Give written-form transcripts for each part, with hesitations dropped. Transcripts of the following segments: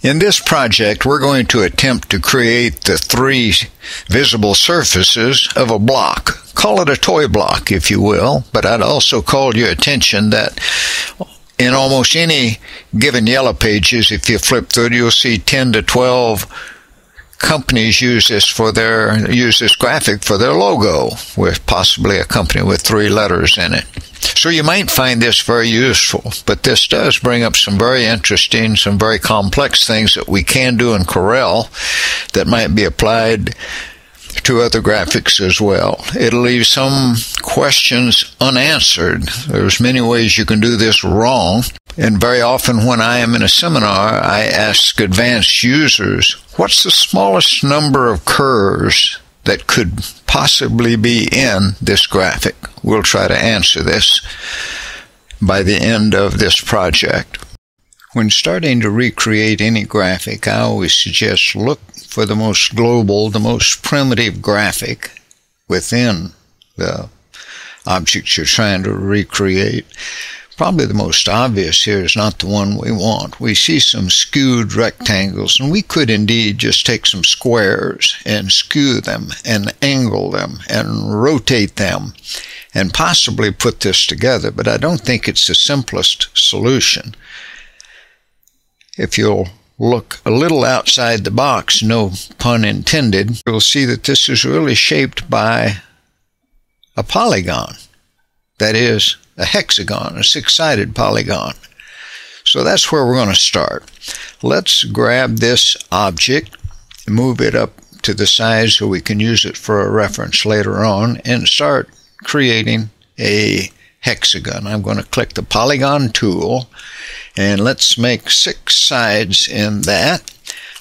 In this project, we're going to attempt to create the three visible surfaces of a block. Call it a toy block, if you will, but I'd also call your attention that in almost any given Yellow Pages, if you flip through it, you'll see 10 to 12 companies use this graphic for their logo, with possibly a company with 3 letters in it. So you might find this very useful, but this does bring up some very interesting, some very complex things that we can do in Corel that might be applied to other graphics as well. It'll leave some questions unanswered. There's many ways you can do this wrong, and very often when I am in a seminar, I ask advanced users, what's the smallest number of curves that could possibly be in this graphic? We'll try to answer this by the end of this project. When starting to recreate any graphic, I always suggest look for the most global, the most primitive graphic within the object you're trying to recreate. Probably the most obvious here is not the one we want. We see some skewed rectangles, and we could indeed just take some squares and skew them and angle them and rotate them and possibly put this together, but I don't think it's the simplest solution. If you'll look a little outside the box, no pun intended, you'll see that this is really shaped by a polygon. That is, a hexagon, a 6-sided polygon. So that's where we're going to start. Let's grab this object, move it up to the side so we can use it for a reference later on, and start creating a hexagon. I'm going to click the polygon tool, and let's make 6 sides in that.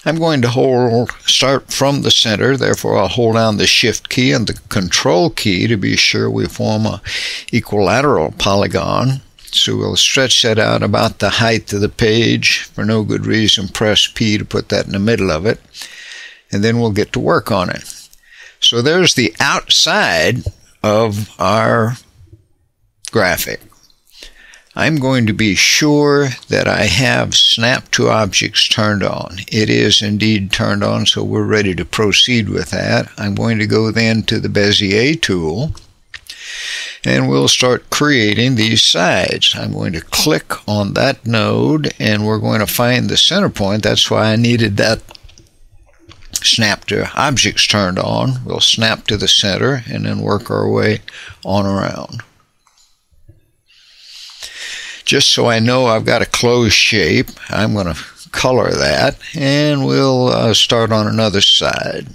I'm going to start from the center, therefore I'll hold down the Shift key and the Control key to be sure we form a equilateral polygon. So we'll stretch that out about the height of the page. For no good reason, press P to put that in the middle of it, and then we'll get to work on it. So there's the outside of our graphic. I'm going to be sure that I have Snap to Objects turned on. It is indeed turned on, so we're ready to proceed with that. I'm going to go then to the Bezier tool, and we'll start creating these sides. I'm going to click on that node, and we're going to find the center point. That's why I needed that Snap to Objects turned on. We'll snap to the center and then work our way on around. Just so I know I've got a closed shape, I'm going to color that, and we'll start on another side.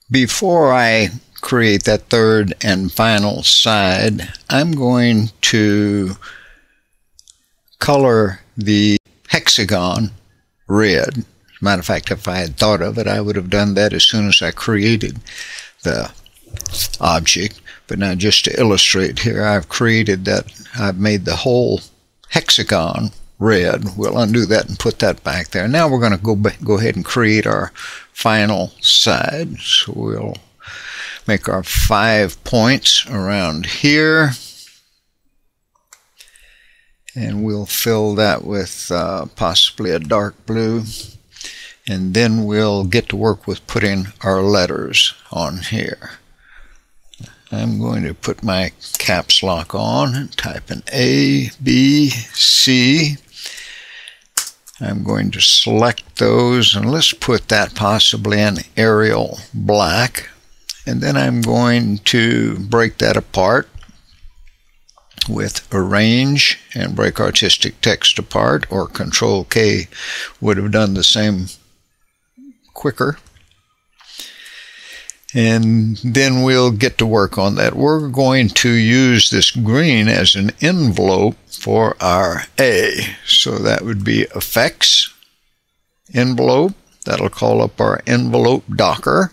Before I create that third and final side, I'm going to color the hexagon red. Matter of fact, if I had thought of it, I would have done that as soon as I created the object. But now just to illustrate here, I've made the whole hexagon red. We'll undo that and put that back there. Now we're going to go ahead and create our final side. So we'll make our 5 points around here. And we'll fill that with possibly a dark blue. And then we'll get to work with putting our letters on here. I'm going to put my caps lock on and type in A, B, C. I'm going to select those, and let's put that possibly in Arial black. And then I'm going to break that apart with Arrange and break Artistic Text apart, or Control K would have done the same quicker. And then we'll get to work on that. We're going to use this green as an envelope for our A. So that would be Effects, Envelope. That'll call up our envelope docker.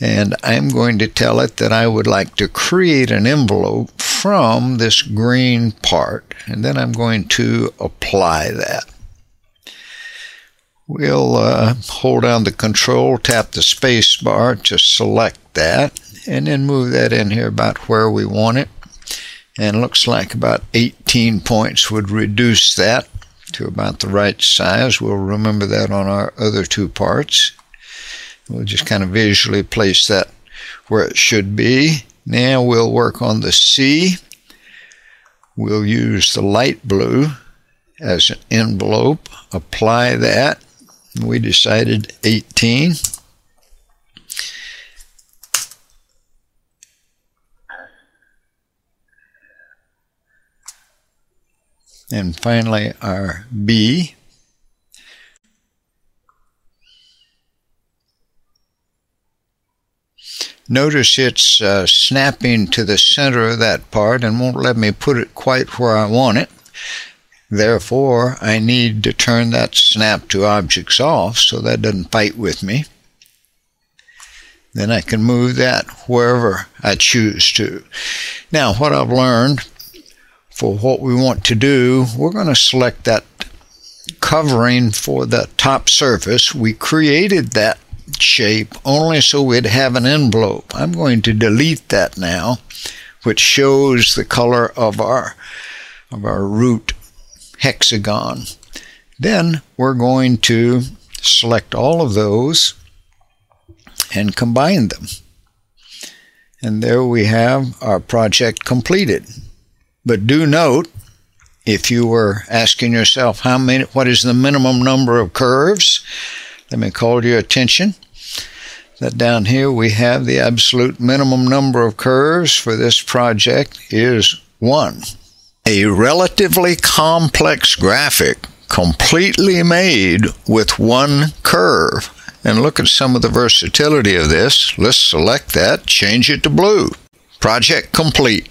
And I'm going to tell it that I would like to create an envelope from this green part. And then I'm going to apply that. We'll hold down the control, tap the space bar to select that, and then move that in here about where we want it. And looks like about 18 points would reduce that to about the right size. We'll remember that on our other two parts. We'll just kind of visually place that where it should be. Now we'll work on the C. We'll use the light blue as an envelope. Apply that. We decided 18. And finally our B. Notice it's snapping to the center of that part and won't let me put it quite where I want it. Therefore, I need to turn that snap to objects off so that doesn't fight with me. Then I can move that wherever I choose to. Now, what I've learned for what we want to do, we're going to select that covering for the top surface. We created that shape only so we'd have an envelope. I'm going to delete that now, which shows the color of our root hexagon. Then we're going to select all of those and combine them. And there we have our project completed. But do note, if you were asking yourself what is the minimum number of curves, let me call to your attention that down here we have the absolute minimum number of curves for this project is 1. A relatively complex graphic completely made with one curve. And look at some of the versatility of this. Let's select that, change it to blue. Project complete.